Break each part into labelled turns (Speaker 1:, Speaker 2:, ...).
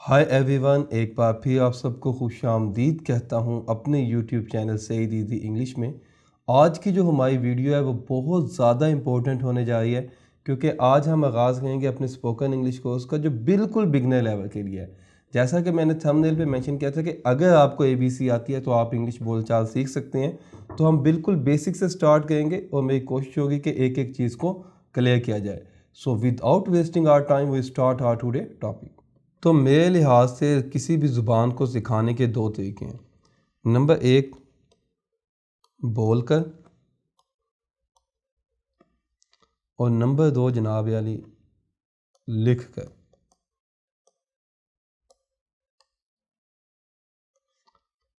Speaker 1: Hi everyone, एक बार फिर आप सबको खुशामदीद कहता हूं अपने यूट्यूब चैनल सईद ईदी इंग्लिश में। आज की जो हमारी वीडियो है वो बहुत ज़्यादा इम्पोर्टेंट होने जा रही है, क्योंकि आज हम आगाज़ करेंगे अपने स्पोकन इंग्लिश कोर्स का जो बिल्कुल बिगनर लेवल के लिए है। जैसा कि मैंने थंबनेल पे मेंशन किया था कि अगर आपको ABC आती है तो आप इंग्लिश बोलचाल सीख सकते हैं, तो हम बिल्कुल बेसिक से स्टार्ट करेंगे और मेरी कोशिश होगी कि एक एक चीज़ को क्लियर किया जाए। So without wasting our time we start our today topic. तो मेरे लिहाज से किसी भी ज़ुबान को सिखाने के दो तरीके हैं। नंबर एक, बोलकर, और नंबर दो जनाब यानी लिख कर।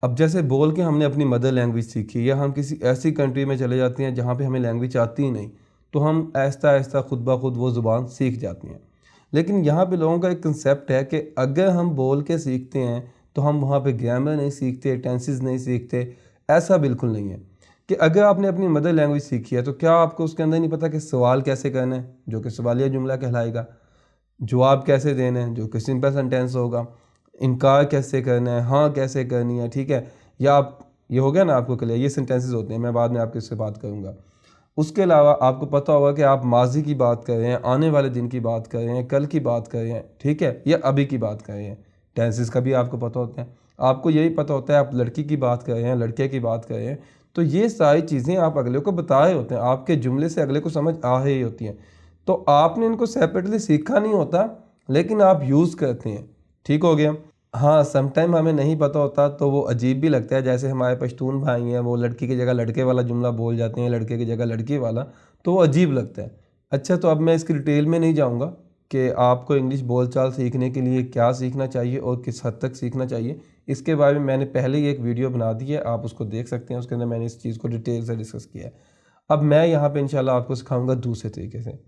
Speaker 1: अब जैसे बोल के हमने अपनी मदर लैंग्वेज सीखी, या हम किसी ऐसी कंट्री में चले जाते हैं जहाँ पे हमें लैंग्वेज आती ही नहीं, तो हम आहिस्ता आहिस्ता खुद ब खुद वो ज़ुबान सीख जाती हैं। लेकिन यहाँ पे लोगों का एक कंसेप्ट है कि अगर हम बोल के सीखते हैं तो हम वहाँ पे ग्रामर नहीं सीखते, टेंसेस नहीं सीखते। ऐसा बिल्कुल नहीं है कि अगर आपने अपनी मदर लैंग्वेज सीखी है तो क्या आपको उसके अंदर नहीं पता कि सवाल कैसे करना है, जो कि सवालिया जुमला कहलाएगा, जवाब कैसे देना है, जो कि सिंपल सेंटेंस होगा, इनकार कैसे करना है, हाँ कैसे करनी है, ठीक है। या आप, ये हो गया ना आपको क्लियर, ये सेंटेंसेस होते हैं, मैं बाद में आपके इससे बात करूँगा। उसके अलावा आपको पता होगा कि आप माजी की बात कर रहे हैं, आने वाले दिन की बात कर रहे हैं, कल की बात कर रहे हैं, ठीक है, या अभी की बात कर रहे हैं। टेंसेस का भी आपको पता होता है। आपको यही पता होता है आप लड़की की बात कर रहे हैं, लड़के की बात कर रहे हैं। तो ये सारी चीज़ें आप अगले को बता रहे होते हैं, आपके जुमले से अगले को समझ आ रही होती हैं। तो आपने इनको सेपरेटली सीखा नहीं होता, लेकिन आप यूज़ करते हैं। ठीक हो गया। हाँ, समटाइम हमें नहीं पता होता तो वो अजीब भी लगता है। जैसे हमारे पश्तून भाई हैं, वो लड़की की जगह लड़के वाला जुमला बोल जाते हैं, लड़के की जगह लड़की वाला, तो वो अजीब लगता है। अच्छा, तो अब मैं इसकी डिटेल में नहीं जाऊँगा कि आपको इंग्लिश बोलचाल सीखने के लिए क्या सीखना चाहिए और किस हद तक सीखना चाहिए। इसके बारे में मैंने पहले ही एक वीडियो बना दी है, आप उसको देख सकते हैं। उसके अंदर मैंने इस चीज़ को डिटेल से डिस्कस किया है। अब मैं यहाँ पर इंशाल्लाह आपको सिखाऊँगा दूसरे तरीके से।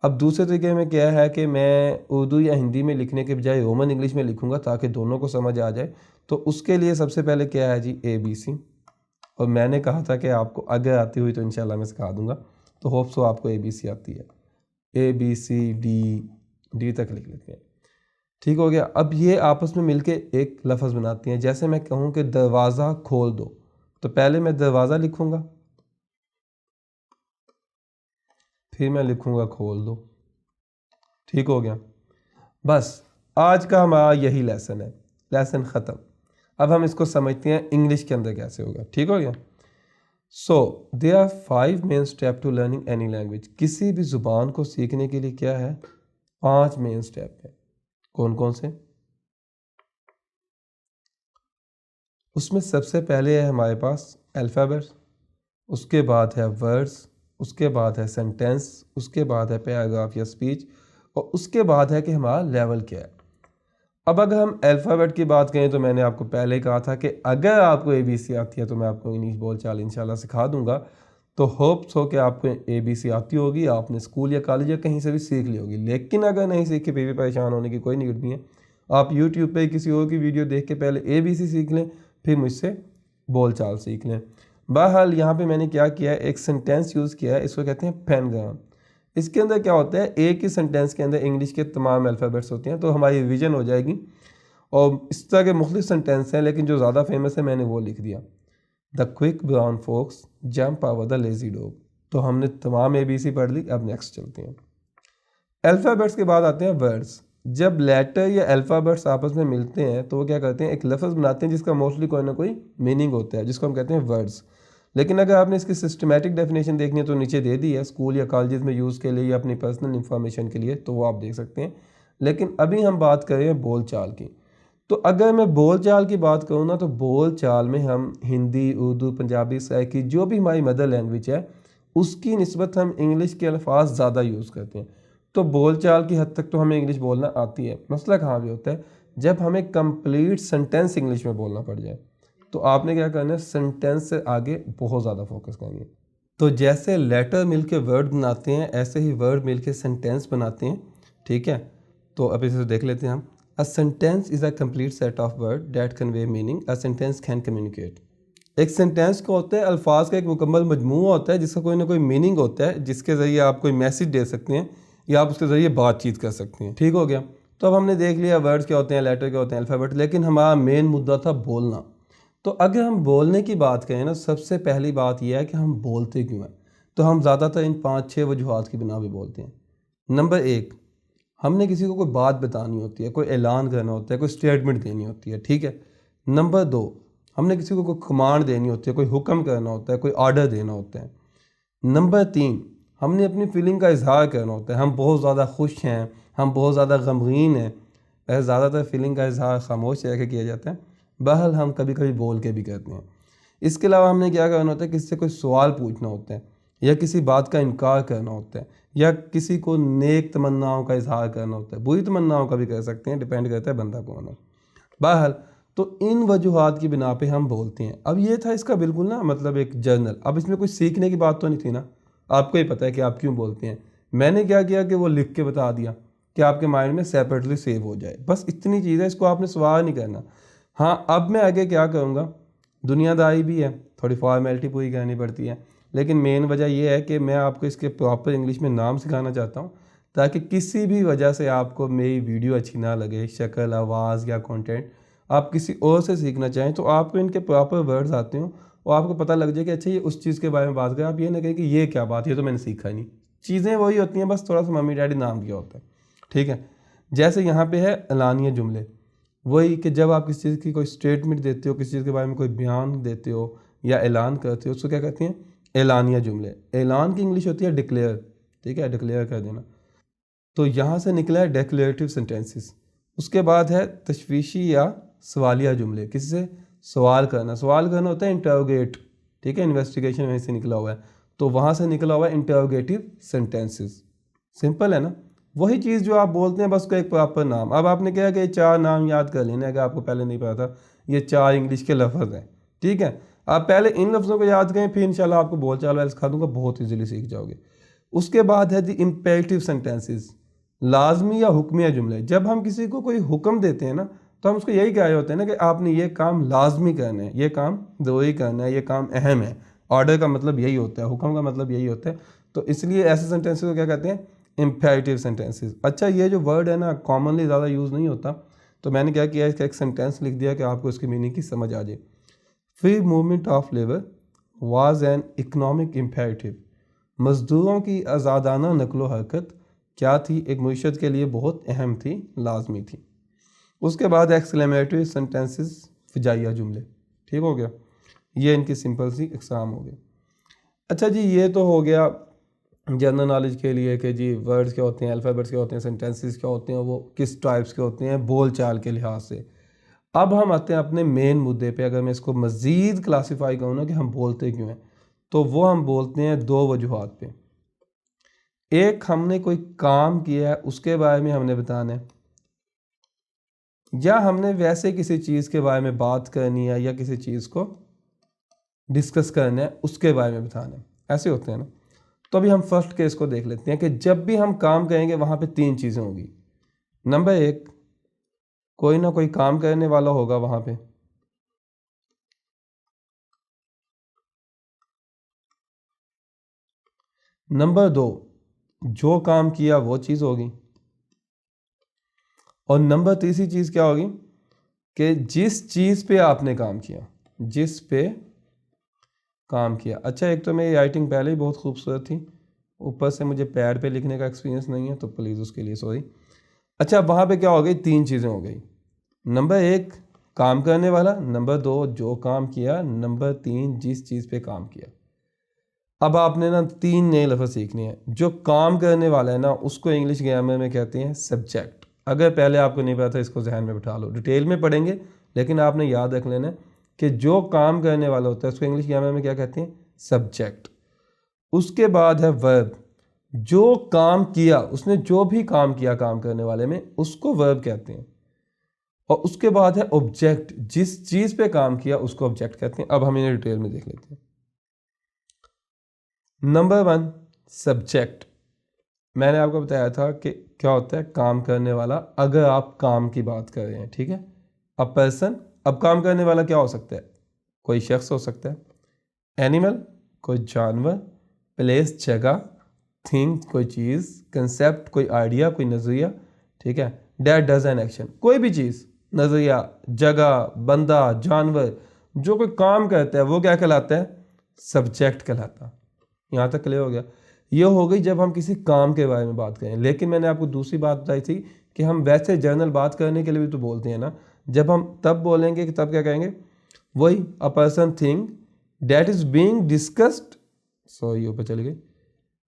Speaker 1: अब दूसरे तरीके में क्या है कि मैं उर्दू या हिंदी में लिखने के बजाय रोमन इंग्लिश में लिखूंगा ताकि दोनों को समझ आ जाए। तो उसके लिए सबसे पहले क्या है जी, ABC। और मैंने कहा था कि आपको अगर आती हुई तो इंशाल्लाह मैं सिखा दूंगा। तो होप सो आपको ABC आती है। ABCD तक लिख लेते हैं। ठीक हो गया। अब ये आपस में मिलके एक लफ्ज़ बनाती हैं। जैसे मैं कहूँ कि दरवाज़ा खोल दो, तो पहले मैं दरवाज़ा लिखूँगा, फिर मैं लिखूँगा खोल दो। ठीक हो गया। बस आज का हमारा यही लेसन है, लेसन ख़त्म। अब हम इसको समझते हैं इंग्लिश के अंदर कैसे होगा। ठीक हो गया। So there are 5 main step to learning any language. किसी भी ज़ुबान को सीखने के लिए क्या है, 5 मेन स्टेप है। कौन कौन से? उसमें सबसे पहले है हमारे पास अल्फ़ाबेट्स, उसके बाद है वर्ड्स, उसके बाद है सेंटेंस, उसके बाद है पैराग्राफ या स्पीच, और उसके बाद है कि हमारा लेवल क्या है। अब अगर हम अल्फ़ाबेट की बात करें तो मैंने आपको पहले कहा था कि अगर आपको ABC आती है तो मैं आपको इंग्लिश बोलचाल इंशाल्लाह सिखा दूंगा। तो होप्स हो कि आपको ABC आती होगी, आपने स्कूल या कॉलेज या कहीं से भी सीख ली होगी। लेकिन अगर नहीं सीखी फिर भी परेशान होने की कोई नीड नहीं है। आप यूट्यूब पे किसी और की वीडियो देख के पहले ABC सीख लें, फिर मुझसे बोलचाल सीख लें। बहरहाल यहाँ पर मैंने क्या किया है, एक सेंटेंस यूज़ किया है, इसको कहते हैं पैनग्राम। इसके अंदर क्या होता है, एक ही सेंटेंस के अंदर इंग्लिश के तमाम अल्फ़ाबेट्स होते हैं, तो हमारी रिवीजन हो जाएगी। और इस तरह के मुख्तलिफ सेंटेंस हैं, लेकिन जो ज़्यादा फेमस है मैंने वो लिख दिया, the quick brown fox jump over the lazy dog. तो हमने तमाम ABC पढ़ ली। अब नेक्स्ट चलते हैं। अल्फ़ाबेट्स के बाद आते हैं वर्ड्स। जब लेटर या अल्फ़ाबेट्स आपस में मिलते हैं तो वो क्या करते हैं, एक लफ्ज़ बनाते हैं जिसका मोस्टली कोई ना कोई मीनिंग होता है, जिसको हम कहते हैं वर्ड्स। लेकिन अगर आपने इसकी सिस्टमेटिक डेफिनेशन देखनी है तो नीचे दे दी है, स्कूल या कॉलेज में यूज़ के लिए या अपनी पर्सनल इंफॉर्मेशन के लिए, तो वो आप देख सकते हैं। लेकिन अभी हम बात कर रहे हैं बोलचाल की। तो अगर मैं बोलचाल की बात करूँ ना, तो बोलचाल में हम हिंदी, उर्दू, पंजाबी, सराइकी, जो भी हमारी मदर लैंग्वेज है उसकी निस्बत हम इंग्लिश के अल्फाज ज़्यादा यूज़ करते हैं। तो बोलचाल की हद तक तो हमें इंग्लिश बोलना आती है। मसला कहाँ भी होता है, जब हमें कंप्लीट सेंटेंस इंग्लिश में बोलना पड़ जाए, तो आपने क्या करना है, सेंटेंस से आगे बहुत ज़्यादा फोकस करेंगे। तो जैसे लेटर मिलके वर्ड बनाते हैं, ऐसे ही वर्ड मिलके सेंटेंस बनाते हैं। ठीक है, तो अब इसे देख लेते हैं हम। A sentence is a complete set of word that convey meaning. A sentence can communicate. एक सेंटेंस को होता है अल्फाज का एक मुकम्मल मजमूआ होता है जिसका कोई ना कोई मीनिंग होता है, जिसके ज़रिए आप कोई मैसेज दे सकते हैं या आप उसके ज़रिए बातचीत कर सकते हैं। ठीक हो गया। तो अब हमने देख लिया वर्ड्स क्या होते हैं, लेटर क्या होते हैं, अल्फ़ाबेट, लेकिन हमारा मेन मुद्दा था बोलना। तो अगर हम बोलने की बात करें ना, सबसे पहली बात यह है कि हम बोलते क्यों हैं। तो हम ज़्यादातर इन 5-6 वजूहात की बिना पे बोलते हैं। नंबर 1, हमने किसी को कोई बात बतानी होती है, कोई ऐलान करना होता है, कोई स्टेटमेंट देनी होती है, ठीक है। नंबर 2, हमने किसी को कोई कमांड देनी होती है, कोई हुक्म करना होता है, कोई ऑर्डर देना होता है। नंबर 3, हमने अपनी फीलिंग का इजहार करना होता है। हम बहुत ज़्यादा खुश हैं, हम बहुत ज़्यादा गमगीन हैं। वैसे ज़्यादातर फीलिंग का इजहार खामोश रह के किया जाता है, बहरहाल हम कभी कभी बोल के भी करते हैं। इसके अलावा हमने क्या करना होता है, किसी से कोई सवाल पूछना होता है, या किसी बात का इनकार करना होता है, या किसी को नेक तमन्नाओं का इजहार करना होता है। बुरी तमन्नाओं का भी कर सकते हैं, डिपेंड करता है बंदा कौन है। बहरहाल तो इन वजूहात की बिना पे हम बोलते हैं। अब ये था इसका बिल्कुल ना मतलब एक जर्नल। अब इसमें कोई सीखने की बात तो नहीं थी ना, आपको ही पता है कि आप क्यों बोलते हैं। मैंने क्या किया कि वो लिख के बता दिया कि आपके माइंड में सेपरेटली सेव हो जाए, बस इतनी चीज़ है, इसको आपने सवाल नहीं करना। हाँ, अब मैं आगे क्या करूँगा, दुनियादारी भी है, थोड़ी फॉर्मेलिटी पूरी करनी पड़ती है, लेकिन मेन वजह यह है कि मैं आपको इसके प्रॉपर इंग्लिश में नाम सिखाना चाहता हूँ, ताकि किसी भी वजह से आपको मेरी वीडियो अच्छी ना लगे, शक्ल, आवाज़ या कंटेंट, आप किसी और से सीखना चाहें तो आपको इनके प्रॉपर वर्ड्स आते हो और आपको पता लग जाए कि अच्छा ये उस चीज़ के बारे में बात करें। आप ये ना कहें कि ये क्या बात है, ये तो मैंने सीखा ही नहीं। चीज़ें वही होती हैं, बस थोड़ा सा मम्मी डैडी नाम दिया होता है, ठीक है। जैसे यहाँ पे है एलानिया जुमले, वही कि जब आप किसी चीज़ की कोई स्टेटमेंट देते हो, किसी चीज़ के बारे में कोई बयान देते हो या ऐलान करते हो, उसको क्या कहते हैं, एलानिया जुमले। ऐलान की इंग्लिश होती है डिक्लेयर, ठीक है, डिक्लेयर कर देना। तो यहाँ से निकला है डेक्लेरेटिव सेंटेंसेस। उसके बाद है तशवीशी या सवालिया जुमले, किसी से सवाल करना। सवाल करना होता है इंटरोगेट, ठीक है, इन्वेस्टिगेशन वहीं से निकला हुआ है, तो वहाँ से निकला हुआ है इंटरोगेटिव सेंटेंसेस। सिंपल है ना, वही चीज़ जो आप बोलते हैं, बस का एक प्रॉपर नाम। अब आपने क्या कि 4 नाम याद कर लेना है, अगर आपको पहले नहीं पता था। ये 4 इंग्लिश के लफ्ज़ हैं, ठीक है। आप पहले इन लफ्ज़ों को याद करें, फिर इंशाल्लाह आपको बोलचाल वाले सिखा दूंगा, बहुत ईजिली सीख जाओगे। उसके बाद है द इम्पेरेटिव सेंटेंसेस, लाजमी या हुक्मिया जुमले। जब हम किसी को कोई हुक्म देते हैं ना, तो हम उसको यही कह रहे होते हैं ना कि आपने ये काम लाजमी करना है, ये काम ज़रूरी करना है, ये काम अहम है। ऑर्डर का मतलब यही होता है, हुक्म का मतलब यही होता है। तो इसलिए ऐसे सेंटेंसेस को क्या कहते हैं, इम्पेरेटिव सेंटेंसेस। अच्छा, ये जो वर्ड है ना कॉमनली ज़्यादा यूज़ नहीं होता, तो मैंने क्या किया, इसका एक सेंटेंस लिख दिया कि आपको इसकी मीनिंग की समझ आ जाए। Free movement of labour was an economic imperative. मज़दूरों की आज़ादाना नकलो हरकत क्या थी, एक मुईशत के लिए बहुत अहम थी, लाजमी थी। उसके बाद एक्सक्लेमेटरी सेंटेंसेस, फिजाइया जुमले, ठीक हो गया। ये इनकी सिंपल सी एग्जाम हो गई। अच्छा जी, ये तो हो गया जनरल नॉलेज के लिए कि जी वर्ड्स क्या होते हैं, अल्फ़ाबेट्स क्या होते हैं, सेंटेंसेस क्या होते हैं, वो किस टाइप्स के होते हैं बोल चाल के लिहाज से। अब हम आते हैं अपने मेन मुद्दे पे। अगर मैं इसको मज़ीद क्लासीफाई करूँ ना कि हम बोलते क्यों हैं, तो वो हम बोलते हैं 2 वजूहात पे। एक, हमने कोई काम किया है उसके बारे में हमने बताना है, या हमने वैसे किसी चीज़ के बारे में बात करनी है या किसी चीज़ को डिस्कस करना है उसके बारे में बताना है, ऐसे होते हैं ना। तो अभी हम फर्स्ट केस को देख लेते हैं कि जब भी हम काम करेंगे वहाँ पे 3 चीज़ें होगी। नंबर 1, कोई ना कोई काम करने वाला होगा वहाँ पे। नंबर 2, जो काम किया वो चीज़ होगी। और नंबर तीसरी चीज़ क्या होगी कि जिस चीज़ पे आपने काम किया, जिस पे काम किया। अच्छा, एक तो मेरी राइटिंग पहले ही बहुत खूबसूरत थी, ऊपर से मुझे पैड पे लिखने का एक्सपीरियंस नहीं है, तो प्लीज़ उसके लिए सॉरी। अच्छा, वहाँ पे क्या हो गई, 3 चीज़ें हो गई। नंबर 1, काम करने वाला। नंबर 2, जो काम किया। नंबर 3, जिस चीज़ पे काम किया। अब आपने ना 3 नए लफ्ज़ सीखने हैं। जो काम करने वाला है ना, उसको इंग्लिश ग्रामर में कहते हैं सब्जेक्ट। अगर पहले आपको नहीं पता, इसको जहन में बिठा लो, डिटेल में पढ़ेंगे, लेकिन आपने याद रख लेना कि जो काम करने वाला होता है उसको इंग्लिश ग्रामर में क्या कहते हैं, सब्जेक्ट। उसके बाद है वर्ब, जो काम किया, उसने जो भी काम किया काम करने वाले में, उसको वर्ब कहते हैं। और उसके बाद है ऑब्जेक्ट, जिस चीज़ पे काम किया उसको ऑब्जेक्ट कहते हैं। अब हम इन्हें डिटेल में देख लेते हैं। Number 1, subject. मैंने आपको बताया था कि क्या होता है काम करने वाला, अगर आप काम की बात कर रहे हैं, ठीक है। अब पर्सन, अब काम करने वाला क्या हो सकता है, कोई शख्स हो सकता है, एनिमल कोई जानवर, प्लेस जगह, थिंग कोई चीज़, कंसेप्ट कोई आइडिया कोई नज़रिया, ठीक है, डैट डज एन एक्शन। कोई भी चीज़, नज़रिया, जगह, बंदा, जानवर जो कोई काम करता है वो क्या कहलाता है? सब्जेक्ट कहलाता है। यहाँ तक क्लियर हो गया? ये हो गई जब हम किसी काम के बारे में बात करें। लेकिन मैंने आपको दूसरी बात बताई थी कि हम वैसे जनरल बात करने के लिए भी तो बोलते हैं ना, जब हम तब बोलेंगे कि तब क्या कहेंगे? वही a person thing that is being discussed, sorry ऊपर चली गई,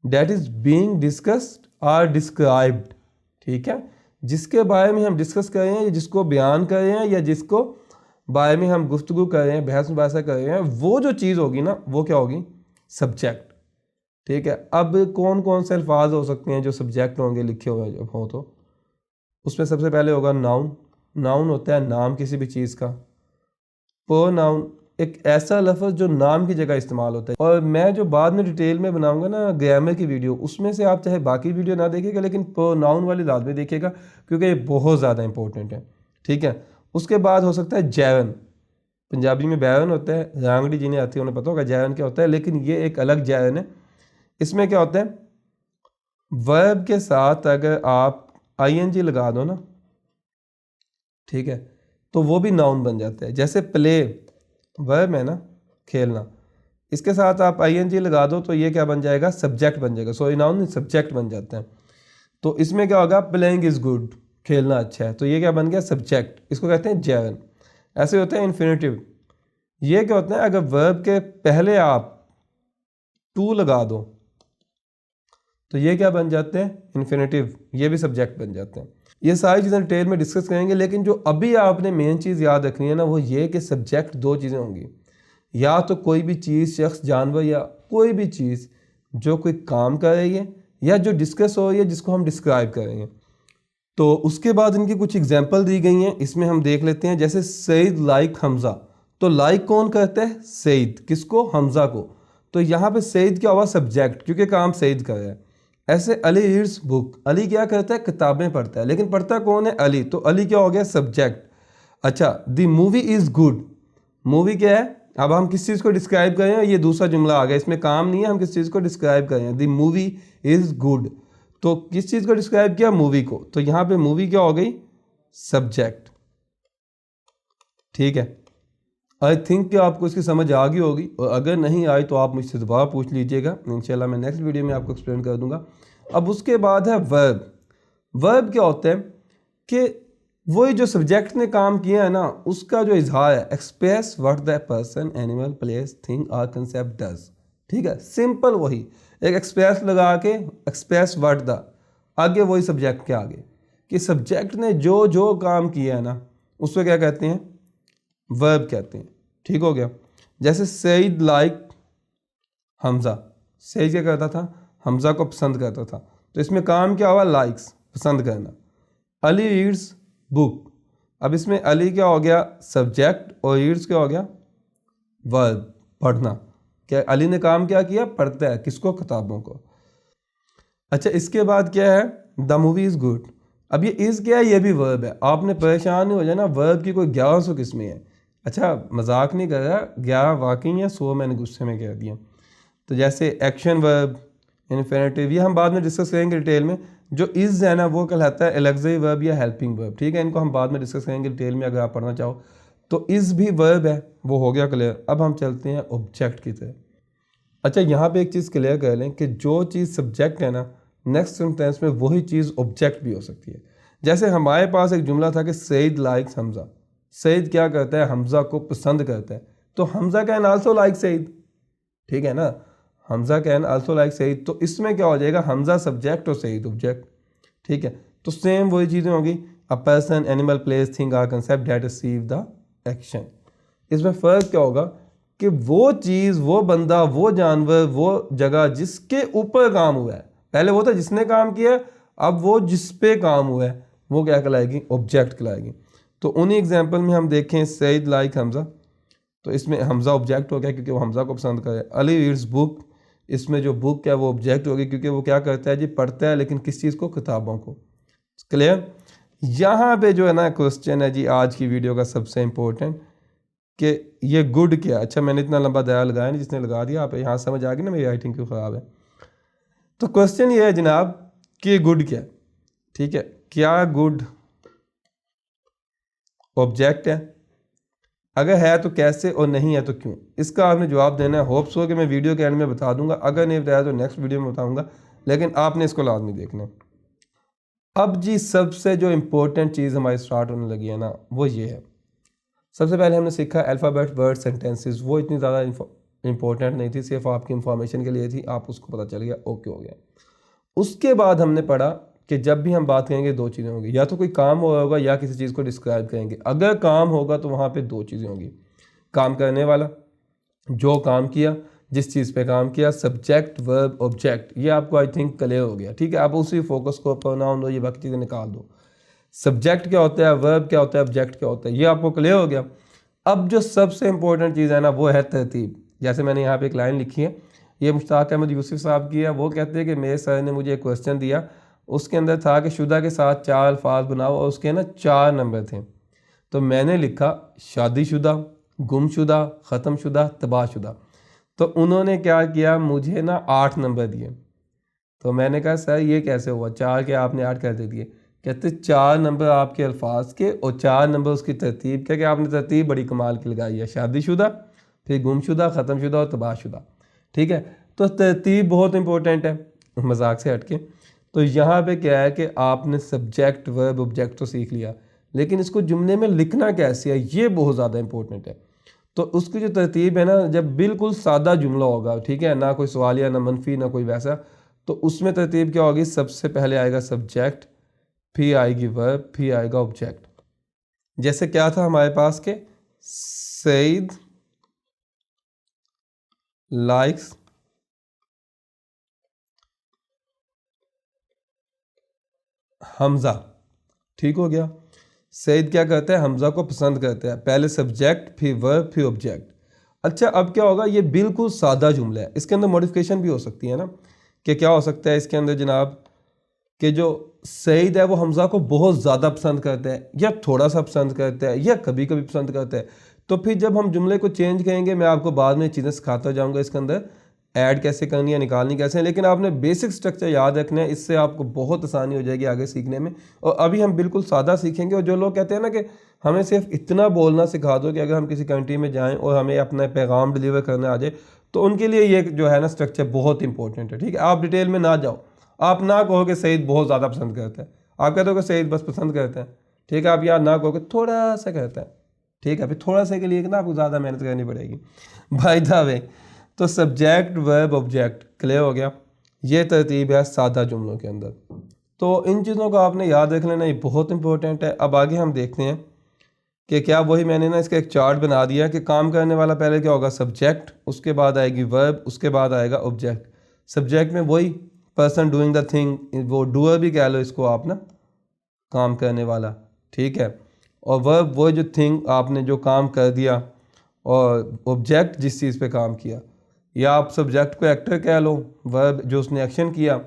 Speaker 1: that is being discussed or described. ठीक है, जिसके बारे में हम डिस्कस कर रहे हैं या जिसको बयान कर रहे हैं या जिसको बारे में हम गुफ्तगू कर रहे हैं, बहस मुबासा कर रहे हैं, वो जो चीज़ होगी ना वो क्या होगी? सब्जेक्ट। ठीक है, अब कौन कौन से अल्फाज हो सकते हैं जो सब्जेक्ट होंगे लिखे हुए जब हों तो उसमें सबसे पहले होगा नाउन। नाउन होता है नाम किसी भी चीज़ का। प्रोनाउन एक ऐसा लफ्ज़ जो नाम की जगह इस्तेमाल होता है, और मैं जो बाद में डिटेल में बनाऊंगा ना ग्रामर की वीडियो, उसमें से आप चाहे बाकी वीडियो ना देखिएगा लेकिन प्रोनाउन वाली लाजमी देखिएगा क्योंकि ये बहुत ज़्यादा इंपॉर्टेंट है। ठीक है, उसके बाद हो सकता है जैवन। पंजाबी में बैरन होता है, रांगड़ी जिन्हें आती है उन्हें पता होगा जैवन क्या होता है, लेकिन ये एक अलग जैवन है। इसमें क्या होता है? वर्ब के साथ अगर आप आईएनजी लगा दो ना, ठीक है, तो वो भी नाउन बन जाता है। जैसे प्ले वर्ब है ना, खेलना, इसके साथ आप आईएनजी लगा दो तो ये क्या बन जाएगा? सब्जेक्ट बन जाएगा। सॉरी नाउन नहीं, सब्जेक्ट बन जाता है। तो इसमें क्या होगा? प्लेइंग इज गुड, खेलना अच्छा है, तो ये क्या बन गया? सब्जेक्ट। इसको कहते हैं जैवन। ऐसे होता है इन्फिनेटिव। ये क्या होता है? अगर वर्ब के पहले आप टू लगा दो तो ये क्या बन जाते हैं? इन्फिनेटिव। ये भी सब्जेक्ट बन जाते हैं। ये सारी चीज़ें डिटेल में डिस्कस करेंगे, लेकिन जो अभी आपने मेन चीज़ याद रखनी है ना वो ये कि सब्जेक्ट दो चीज़ें होंगी, या तो कोई भी चीज़, शख्स, जानवर या कोई भी चीज़ जो कोई काम कर रही है या जो डिस्कस हो रही है जिसको हम डिस्क्राइब कर रहे हैं। तो उसके बाद इनकी कुछ एग्जाम्पल दी गई हैं, इसमें हम देख लेते हैं। जैसे सईद लाइक हमज़ा, तो लाइक कौन करता है? सईद। किसको? हमज़ा को। तो यहाँ पे सईद क्या हुआ? सब्जेक्ट, क्योंकि काम सईद कर रहा है। ऐसे अली रीड्स बुक, अली क्या करता है? किताबें पढ़ता है, लेकिन पढ़ता कौन है? अली। तो अली क्या हो गया? सब्जेक्ट। अच्छा, the movie is good, movie क्या है? अब हम किस चीज़ को डिस्क्राइब कर रहे हैं? ये दूसरा जुमला आ गया, इसमें काम नहीं है, हम किस चीज़ को डिस्क्राइब कर रहे हैं? The movie is good. तो किस चीज़ को डिस्क्राइब किया? मूवी को। तो यहाँ पे मूवी क्या हो गई? सब्जेक्ट। ठीक है, आई थिंक कि आपको इसकी समझ आ गई होगी, और अगर नहीं आई तो आप मुझसे दोबारा पूछ लीजिएगा, इंशाल्लाह मैं नेक्स्ट वीडियो में आपको एक्सप्लेन कर दूंगा। अब उसके बाद है वर्ब। वर्ब क्या होता है कि वही जो सब्जेक्ट ने काम किया है ना उसका जो इजहार है, express what the person, animal, place, thing और कंसेप्ट डज। ठीक है, सिंपल वही एक एक्सप्रेस लगा के एक्सप्रेस व्हाट द, आगे वही सब्जेक्ट के आगे कि सब्जेक्ट ने जो जो काम किया है ना उसको क्या कहते हैं? वर्ब कहते हैं। ठीक हो गया। जैसे सईद लाइक हमज़ा, सईद क्या करता था? हमज़ा को पसंद करता था, तो इसमें काम क्या हुआ? लाइक्स, पसंद करना। अली रीड्स बुक, अब इसमें अली क्या हो गया? सब्जेक्ट, और रीड्स क्या हो गया? वर्ब, पढ़ना। क्या अली ने काम क्या किया? पढ़ता है। किसको? किताबों को। अच्छा, इसके बाद क्या है? The movie is good. अब ये इज़ क्या है? ये भी वर्ब है। आपने परेशान नहीं हो जाना, वर्ब की कोई 1100 किस्में हैं। अच्छा, मजाक नहीं कर रहा, 11 वाकई है, 100 मैंने गुस्से में कह दिया। तो जैसे एक्शन वर्ब, इन्फिनेटिव, ये हम बाद में डिस्कस करेंगे डिटेल में। जो इज़ है ना वो कहलाता है एलेक्सिव वर्ब या हेल्पिंग वर्ब। ठीक है, इनको हम बाद में डिस्कस करेंगे डिटेल में अगर आप पढ़ना चाहो। तो इज़ भी वर्ब है, वो हो गया क्लियर। अब हम चलते हैं ऑब्जेक्ट की तरफ। अच्छा, यहाँ पे एक चीज़ क्लियर कर लें कि जो चीज़ सब्जेक्ट है ना, नेक्स्ट सेंटेंस में वही चीज़ ऑब्जेक्ट भी हो सकती है। जैसे हमारे पास एक जुमला था कि सईद लाइक्स हमज़ा, सईद क्या करता है? हमज़ा को पसंद करता है, तो Hamza can also like Saeed. ठीक है ना, Hamza can also like Saeed. तो इसमें क्या हो जाएगा? हमज़ा सब्जेक्ट और सईद ऑब्जेक्ट। ठीक है, तो सेम वही चीज़ें होंगी, a person, animal, place, thing or concept that receive the action. इसमें फ़र्क क्या होगा कि वो चीज़, वो बंदा, वो जानवर, वो जगह जिसके ऊपर काम हुआ है, पहले वो था जिसने काम किया, अब वो जिस पे काम हुआ है वो क्या कहलाएगी? ऑब्जेक्ट कहलाएगी। तो उन्हीं एग्जांपल में हम देखें सईद लाइक हमज़ा, तो इसमें हमज़ा ऑब्जेक्ट हो गया क्योंकि वो हमज़ा को पसंद करे। अली रीड्स बुक, इसमें जो बुक है वो ऑब्जेक्ट होगी क्योंकि वो क्या करता है जी? पढ़ता है, लेकिन किस चीज़ को? किताबों को। क्लियर? यहाँ पे जो है ना क्वेश्चन है जी आज की वीडियो का सबसे इम्पोर्टेंट कि ये गुड क्या? अच्छा, मैंने इतना लंबा दायरा लगाया नहीं, जिसने लगा दिया आप यहाँ समझ आ गई ना मेरी राइटिंग क्यों ख़राब है। तो क्वेश्चन ये है जनाब कि गुड क्या? ठीक है, क्या गुड ऑब्जेक्ट है, अगर है तो कैसे और नहीं है तो क्यों, इसका आपने जवाब देना है। होप्स हो कि मैं वीडियो के एंड में बता दूंगा, अगर नहीं बताया तो नेक्स्ट वीडियो में बताऊंगा, लेकिन आपने इसको लाजमी देखना है। अब जी सबसे जो इम्पोर्टेंट चीज़ हमारी स्टार्ट होने लगी है ना, वो ये है। सबसे पहले हमने सीखा अल्फ़ाबेट, वर्ड, सेंटेंसेस। वो इतनी ज़्यादा इंपॉर्टेंट नहीं थी, सिर्फ आपकी इंफॉर्मेशन के लिए थी, आप उसको पता चल गया, ओके हो गया। उसके बाद हमने पढ़ा कि जब भी हम बात करेंगे दो चीज़ें होंगी, या तो कोई काम होगा या किसी चीज़ को डिस्क्राइब करेंगे। अगर काम होगा तो वहाँ पे दो चीज़ें होंगी, काम करने वाला, जो काम किया, जिस चीज़ पे काम किया, सब्जेक्ट, वर्ब, ऑब्जेक्ट। ये आपको आई थिंक क्लियर हो गया, ठीक है। आप उसी फोकस को प्रोनाउन दो, ये बाकी चीज़ें निकाल दो। सब्जेक्ट क्या होता है, वर्ब क्या होता है, ऑब्जेक्ट क्या होता है, ये आपको क्लियर हो गया। अब जो सबसे इंपॉर्टेंट चीज़ है ना, वो है तरतीब। जैसे मैंने यहाँ पे एक लाइन लिखी है, ये मुश्ताक अहमद यूसुफ साहब की है। वो कहते हैं कि मेरे सर ने मुझे एक क्वेश्चन दिया, उसके अंदर था कि शुदा के साथ चार अल्फाज बनाओ, और उसके ना 4 नंबर थे। तो मैंने लिखा शादीशुदा, गुमशुदा, ख़त्मशुदा, तबाहशुदा। तो उन्होंने क्या किया, मुझे ना 8 नंबर दिए। तो मैंने कहा सर ये कैसे हुआ, 4 के आपने 8 कर दे दिए। कहते 4 नंबर आपके अल्फाज के और 4 नंबर उसकी तरतीब के, कि आपने तरतीब बड़ी कमाल की लगाई है, शादीशुदा, फिर गुमशुदा, ख़त्मशुदा और तबाहशुदा, ठीक है। तो तरतीब बहुत इंपॉर्टेंट है, मजाक से हटके। तो यहाँ पे क्या है कि आपने सब्जेक्ट, वर्ब, ऑब्जेक्ट तो सीख लिया, लेकिन इसको जुमले में लिखना कैसे है, ये बहुत ज़्यादा इंपॉर्टेंट है। तो उसकी जो तरतीब है ना, जब बिल्कुल सादा जुमला होगा, ठीक है, ना कोई सवालिया, ना मनफी, ना कोई वैसा, तो उसमें तरतीब क्या होगी, सबसे पहले आएगा सब्जेक्ट, फिर आएगी वर्ब, फिर आएगा ऑब्जेक्ट। जैसे क्या था हमारे पास के सईद लाइक्स हमजा, ठीक हो गया। सईद क्या करता है, हमजा को पसंद करता है। पहले सब्जेक्ट, फिर वर्ब, फिर ऑब्जेक्ट। अच्छा अब क्या होगा, ये बिल्कुल सादा जुमला है, इसके अंदर मॉडिफिकेशन भी हो सकती है ना, कि क्या हो सकता है इसके अंदर जनाब, कि जो सईद है वो हमजा को बहुत ज़्यादा पसंद करता है, या थोड़ा सा पसंद करता है, या कभी कभी पसंद करता है। तो फिर जब हम जुमले को चेंज करेंगे, मैं आपको बाद में चीज़ें सिखाता जाऊँगा इसके अंदर ऐड कैसे करनी है, निकालनी कैसे है, लेकिन आपने बेसिक स्ट्रक्चर याद रखना है, इससे आपको बहुत आसानी हो जाएगी आगे सीखने में। और अभी हम बिल्कुल सादा सीखेंगे। और जो लोग कहते हैं ना कि हमें सिर्फ इतना बोलना सिखा दो कि अगर हम किसी कंट्री में जाएँ और हमें अपना पैगाम डिलीवर करना आ जाए, तो उनके लिए ये जो है ना स्ट्रक्चर बहुत इंपॉर्टेंट है, ठीक है। आप डिटेल में ना जाओ, आप ना कहो कि सईद बहुत ज़्यादा पसंद करता है, आप कहते हो कि सईद बस पसंद करते हैं, ठीक है। आप यार ना कहो कि थोड़ा सा करता है, ठीक है। फिर थोड़ा सा के लिए ना आपको ज़्यादा मेहनत करनी पड़ेगी, बाय द वे। तो सब्जेक्ट, वर्ब, ऑब्जेक्ट क्लियर हो गया। ये तरतीब है सादा जुमलों के अंदर। तो इन चीज़ों को आपने याद रख लेना, ये बहुत इंपॉर्टेंट है। अब आगे हम देखते हैं कि क्या वही मैंने ना इसका एक चार्ट बना दिया कि काम करने वाला पहले क्या होगा, सब्जेक्ट, उसके बाद आएगी वर्ब, उसके बाद आएगा ऑब्जेक्ट। सब्जेक्ट में वही पर्सन डूइंग द थिंग, वो डूअर भी कह लो इसको आप ना, काम करने वाला, ठीक है। और वर्ब वो जो थिंग, आपने जो काम कर दिया। और ऑब्जेक्ट जिस चीज़ पे काम किया, या आप सब्जेक्ट को एक्टर कह लो, वर्ब जो उसने एक्शन किया,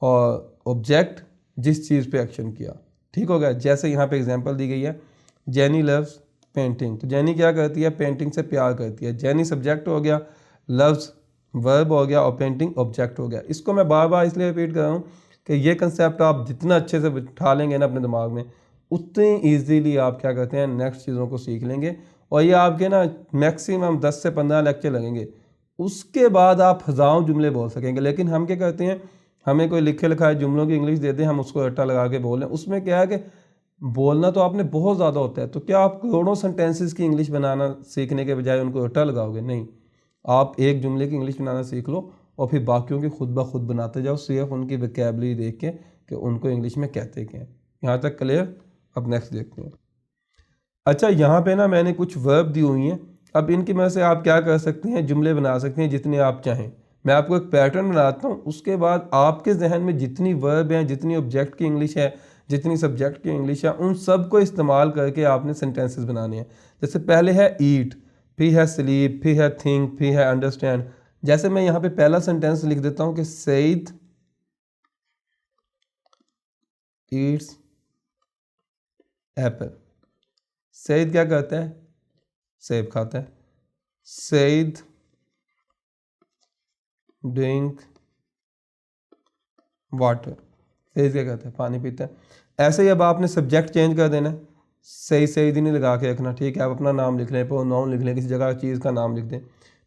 Speaker 1: और ऑब्जेक्ट जिस चीज़ पे एक्शन किया, ठीक हो गया। जैसे यहाँ पे एग्जांपल दी गई है, जेनी लव्स पेंटिंग। तो जेनी क्या करती है, पेंटिंग से प्यार करती है। जेनी सब्जेक्ट हो गया, लव्स वर्ब हो गया, और पेंटिंग ऑब्जेक्ट हो गया। इसको मैं बार बार इसलिए रिपीट कर रहा हूँ कि ये कंसेप्ट आप जितना अच्छे से बिठा लेंगे ना अपने दिमाग में, उतनी ईजीली आप क्या करते हैं नेक्स्ट चीज़ों को सीख लेंगे। और ये आपके ना मैक्सिमम 10 से 15 लेक्चर लगेंगे, उसके बाद आप हज़ारों जुमले बोल सकेंगे। लेकिन हम क्या करते हैं, हमें कोई लिखे लिखाए जुमलों की इंग्लिश दे दें, हम उसको रट्टा लगा के बोलें। उसमें क्या है कि बोलना तो आपने बहुत ज़्यादा होता है, तो क्या आप करोड़ों सेंटेंसेस की इंग्लिश बनाना सीखने के बजाय उनको रट्टा लगाओगे? नहीं, आप एक जुमले की इंग्लिश बनाना सीख लो और फिर बाकियों की खुद ब खुद बनाते जाओ, सिर्फ उनकी वोकैबुलरी देख के कि उनको इंग्लिश में कहते क्या हैं। यहाँ तक क्लियर? अब नेक्स्ट देखते हैं। अच्छा यहाँ पे ना मैंने कुछ वर्ब दी हुई हैं। अब इनकी मदद से आप क्या कर सकते हैं, जुमले बना सकते हैं जितने आप चाहें। मैं आपको एक पैटर्न बनाता हूँ, उसके बाद आपके जहन में जितनी वर्ब हैं, जितनी ऑब्जेक्ट की इंग्लिश है, जितनी सब्जेक्ट की इंग्लिश है, उन सब को इस्तेमाल करके आपने सेंटेंसेस बनाने हैं। जैसे पहले है ईट, फिर है स्लीप, फिर है थिंक, फिर है अंडरस्टैंड। जैसे मैं यहाँ पे पहला सेंटेंस लिख देता हूँ कि सईद ईट्स एप्पल। सईद क्या करता है, सेब खाता है। सईद ड्रिंक वाटर, सईद क्या करता है, पानी पीता है। ऐसे ही अब आपने सब्जेक्ट चेंज कर देना है, सही सही दिन लगा के रखना, ठीक है। आप अपना नाम लिख लें, प्रोनाउन लिख लें, किसी जगह चीज़ का नाम लिख दें,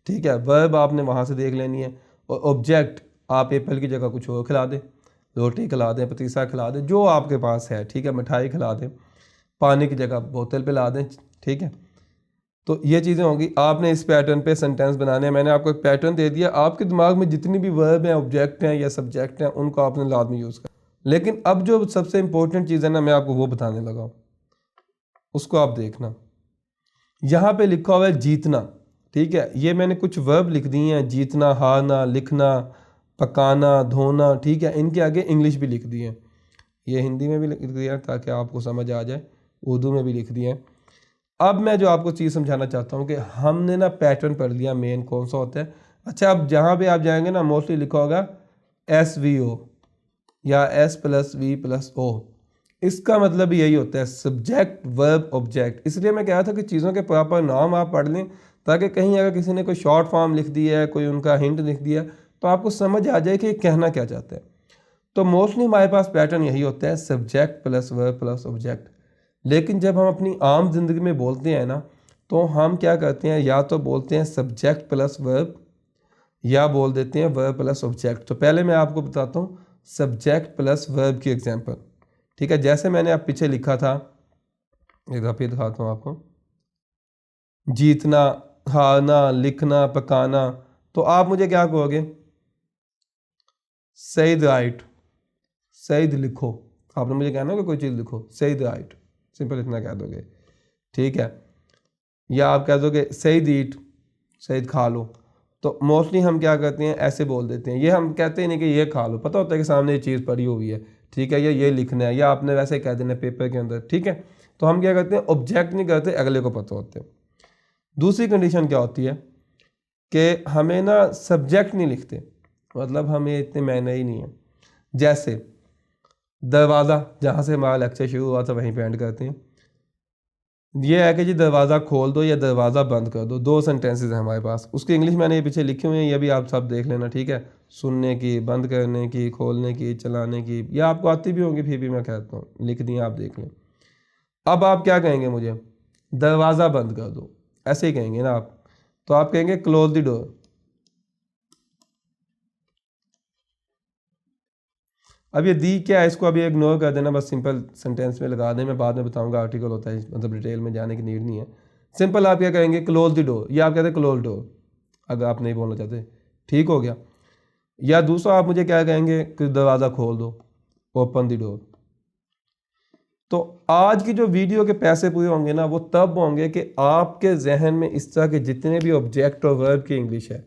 Speaker 1: ठीक है। वर्ब आपने वहाँ से देख लेनी है। और ऑब्जेक्ट आप एप्पल की जगह कुछ और खिला दें, रोटी खिला दें, पतीसा खिला दें, जो आपके पास है, ठीक है। मिठाई खिला दें, पानी की जगह बोतल पिला दें, ठीक है। तो ये चीज़ें होंगी। आपने इस पैटर्न पे सेंटेंस बनाने हैं। मैंने आपको एक पैटर्न दे दिया, आपके दिमाग में जितनी भी वर्ब हैं, ऑब्जेक्ट हैं या सब्जेक्ट हैं, उनको आपने लाजमी यूज़ कर। लेकिन अब जो सबसे इंपॉर्टेंट चीज़ है ना, मैं आपको वो बताने लगा हूँ, उसको आप देखना। यहाँ पे लिखा हुआ है जीतना, ठीक है। ये मैंने कुछ वर्ब लिख दी हैं, जीतना, हारना, लिखना, पकाना, धोना, ठीक है। इनके आगे इंग्लिश भी लिख दी है, ये हिंदी में भी लिख दिया ताकि आपको समझ आ जाए, उर्दू में भी लिख दिया है। अब मैं जो आपको चीज़ समझाना चाहता हूँ कि हमने ना पैटर्न पढ़ लिया, मेन कौन सा होता है। अच्छा, अब जहाँ पे आप जाएंगे ना, मोस्टली लिखा होगा SVO या S+V+O। इसका मतलब भी यही होता है, सब्जेक्ट वर्ब ऑब्जेक्ट। इसलिए मैं कह रहा था कि चीज़ों के प्रॉपर नाम आप पढ़ लें, ताकि कहीं अगर किसी ने कोई शॉर्ट फॉर्म लिख दिया है, कोई उनका हिंट लिख दिया, तो आपको समझ आ जाए कि ये कहना क्या चाहते हैं। तो मोस्टली हमारे पास पैटर्न यही होता है, subject plus verb plus object. लेकिन जब हम अपनी आम जिंदगी में बोलते हैं ना, तो हम क्या करते हैं, या तो बोलते हैं सब्जेक्ट प्लस वर्ब, या बोल देते हैं वर्ब प्लस ऑब्जेक्ट। तो पहले मैं आपको बताता हूँ सब्जेक्ट प्लस वर्ब की एग्जांपल, ठीक है। जैसे मैंने आप पीछे लिखा था, एक दफ़ा दिखाता हूँ आपको, जीतना, हारना, लिखना, पकाना। तो आप मुझे क्या कहोगे, सईद राइट, सईद लिखो। आपने मुझे कहना कि कोई चीज़ लिखो, सईद राइट, सिंपल इतना कह दोगे, ठीक है। या आप कह दोगे सईद ईट, सईद खा लो। तो मोस्टली हम क्या करते हैं, ऐसे बोल देते हैं। ये हम कहते ही नहीं कि ये खा लो, पता होता है कि सामने ये चीज़ पड़ी हुई है, ठीक है, ये लिखना है, या आपने वैसे कह देना पेपर के अंदर, ठीक है। तो हम क्या करते हैं, ऑब्जेक्ट नहीं करते, अगले को पता होते हैं। दूसरी कंडीशन क्या होती है कि हमें ना सब्जेक्ट नहीं लिखते, मतलब हमें इतने मायने ही नहीं है। जैसे दरवाज़ा, जहाँ से हमारा लेक्चर शुरू हुआ था वहीं पे एंड करते हैं। ये है कि जी दरवाज़ा खोल दो या दरवाज़ा बंद कर दो, दो सेंटेंसेस हैं हमारे पास। उसकी इंग्लिश मैंने ये पीछे लिखी हुई है, ये भी आप सब देख लेना, ठीक है। सुनने की, बंद करने की, खोलने की, चलाने की, या आपको आती भी होंगी, फिर भी मैं कहता हूँ लिख दी, आप देख लें। अब आप क्या कहेंगे, मुझे दरवाज़ा बंद कर दो, ऐसे ही कहेंगे ना आप। तो आप कहेंगे क्लोज द डोर। अब ये दी क्या है, इसको अभी इग्नोर कर देना, बस सिंपल सेंटेंस में लगा दें। मैं बाद में बताऊंगा आर्टिकल होता है, मतलब डिटेल में जाने की नीड नहीं है। सिंपल आप क्या कहेंगे, क्लोज द डोर, या आप कहते हैं क्लोज डोर, अगर आप नहीं बोलना चाहते, ठीक हो गया। या दूसरा आप मुझे क्या कहेंगे कि दरवाज़ा खोल दो, ओपन द डोर। तो आज की जो वीडियो के पैसे पूरे होंगे ना, वो तब होंगे कि आपके जहन में इस तरह के जितने भी ऑब्जेक्ट और वर्ब की इंग्लिश है,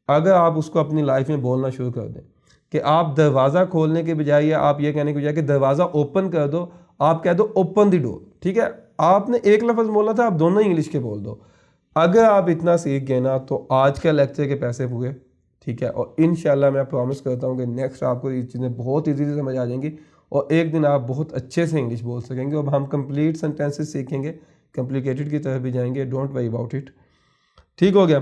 Speaker 1: अगर आप उसको अपनी लाइफ में बोलना शुरू कर दें, कि आप दरवाज़ा खोलने के बजाय, या आप ये कहने के बजाय कि दरवाज़ा ओपन कर दो, आप कह दो ओपन द डोर, ठीक है। आपने एक लफ्ज़ बोला था, आप दोनों इंग्लिश के बोल दो। अगर आप इतना सीख गए ना, तो आज का लेक्चर के पैसे पूरे, ठीक है। और इंशाल्लाह मैं प्रॉमिस करता हूँ कि नेक्स्ट आपको ये चीज़ें बहुत ईजी से समझ आ जाएंगी, और एक दिन आप बहुत अच्छे से इंग्लिश बोल सकेंगे। अब हम कंप्लीट सेंटेंसेस सीखेंगे, कॉम्प्लिकेटेड की तरफ भी जाएंगे, डोंट वरी अबाउट इट, ठीक हो गया।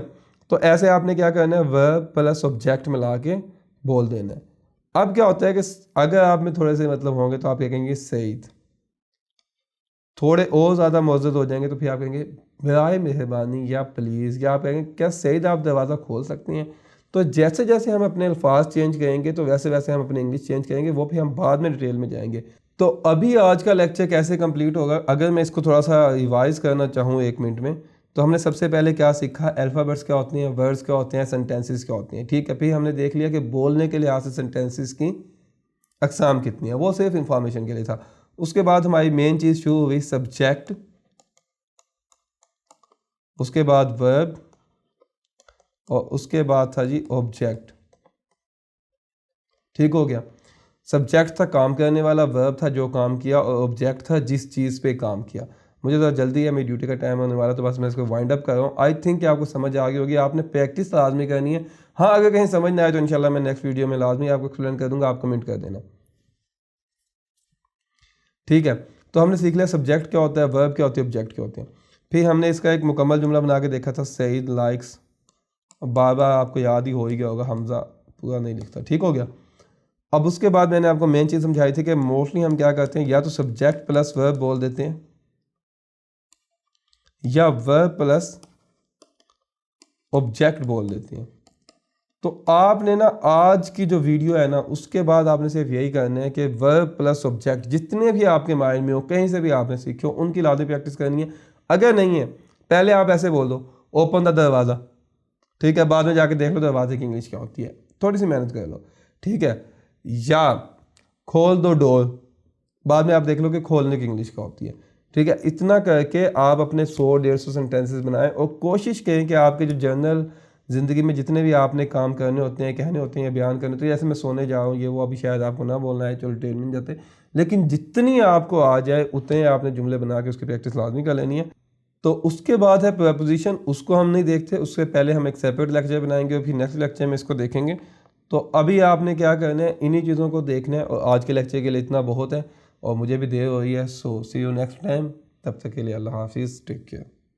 Speaker 1: तो ऐसे आपने क्या करना है, वर्ब प्लस ऑब्जेक्ट मिला के बोल देना है। अब क्या होता है कि अगर आप में थोड़े से मतलब होंगे, तो आप क्या कहेंगे सईद। थोड़े और ज़्यादा मौजूद हो जाएंगे, तो फिर आप कहेंगे बराए मेहरबानी या प्लीज़, या आप कहेंगे क्या सईद आप दरवाज़ा खोल सकती हैं। तो जैसे जैसे हम अपने अल्फाज चेंज करेंगे, तो वैसे वैसे हम अपनी इंग्लिश चेंज करेंगे, वो फिर हम बाद में डिटेल में जाएंगे। तो अभी आज का लेक्चर कैसे कंप्लीट होगा, अगर मैं इसको थोड़ा सा रिवाइज करना चाहूँ 1 मिनट में, तो हमने सबसे पहले क्या सीखा, अल्फ़ाबेट्स क्या होती हैं, वर्ड्स क्या होते हैं, सेंटेंसेस क्या होती हैं, ठीक है। फिर हमने देख लिया कि बोलने के लिहाज से सेंटेंसेस की अक़साम कितनी है, वो सिर्फ इंफॉर्मेशन के लिए था। उसके बाद हमारी मेन चीज़ शुरू हुई सब्जेक्ट, उसके बाद वर्ब, और उसके बाद था जी ऑब्जेक्ट, ठीक हो गया। सब्जेक्ट था काम करने वाला, वर्ब था जो काम किया, और ऑब्जेक्ट था जिस चीज़ पे काम किया। मुझे तो जल्दी है, मेरी ड्यूटी का टाइम होने वाला, तो बस मैं इसको वाइंड अप कर रहा हूँ। आई थिंक कि आपको समझ आ गई होगी, आपने प्रैक्टिस लाजमी करनी है। हाँ, अगर कहीं समझ ना आए तो इंशाल्लाह मैं नेक्स्ट वीडियो में लाजमी आपको एक्सप्लेन कर दूंगा, आप कमेंट कर देना, ठीक है। तो हमने सीख लिया सब्जेक्ट क्या होता है, वर्ब क्या होती है, ऑब्जेक्ट क्या होते हैं। फिर हमने इसका एक मुकम्मल जुमला बना के देखा था, सईद लाइक्स। बार बार आपको याद ही हो ही गया होगा, हमजा पूरा नहीं लिखता, ठीक हो गया। अब उसके बाद मैंने आपको मेन चीज़ समझाई थी कि मोस्टली हम क्या करते हैं, या तो सब्जेक्ट प्लस वर्ब बोल देते हैं, या वर्ब प्लस ऑब्जेक्ट बोल देते हैं। तो आपने ना आज की जो वीडियो है ना उसके बाद आपने सिर्फ यही करना है कि वर्ब प्लस ऑब्जेक्ट जितने भी आपके माइंड में हो, कहीं से भी आपने सीखे हो, उनकी लाजमी प्रैक्टिस करनी है। अगर नहीं है, पहले आप ऐसे बोल दो, ओपन द दरवाज़ा, ठीक है, बाद में जाके देख लो दरवाजे की इंग्लिश क्या होती है, थोड़ी सी मेहनत कर लो, ठीक है। या खोल दो डोर, बाद में आप देख लो कि खोलने की इंग्लिश क्या होती है, ठीक है। इतना करके आप अपने 100-150 सेंटेंसेस बनाएं और कोशिश करें कि आपके जो जर्नल ज़िंदगी में जितने भी आपने काम करने होते हैं, कहने होते हैं या बयान करने होते हैं, जैसे मैं सोने जा रहा हूँ ये वो, अभी शायद आपको ना बोलना है, चलो ट्रेन में जाते, लेकिन जितनी आपको आ जाए उतने आपने जुमले बना के उसकी प्रैक्टिस लाजमी कर लेनी है। तो उसके बाद है प्रपोजिशन, उसको हम नहीं देखते, उससे पहले हम एक सेपरेट लेक्चर बनाएंगे और फिर नेक्स्ट लेक्चर में इसको देखेंगे। तो अभी आपने क्या करना है, इन्हीं चीज़ों को देखना है और आज के लेक्चर के लिए इतना बहुत है और मुझे भी देर हो रही है। सो सी यू नेक्स्ट टाइम, तब तक के लिए अल्लाह हाफिज़, टेक केयर।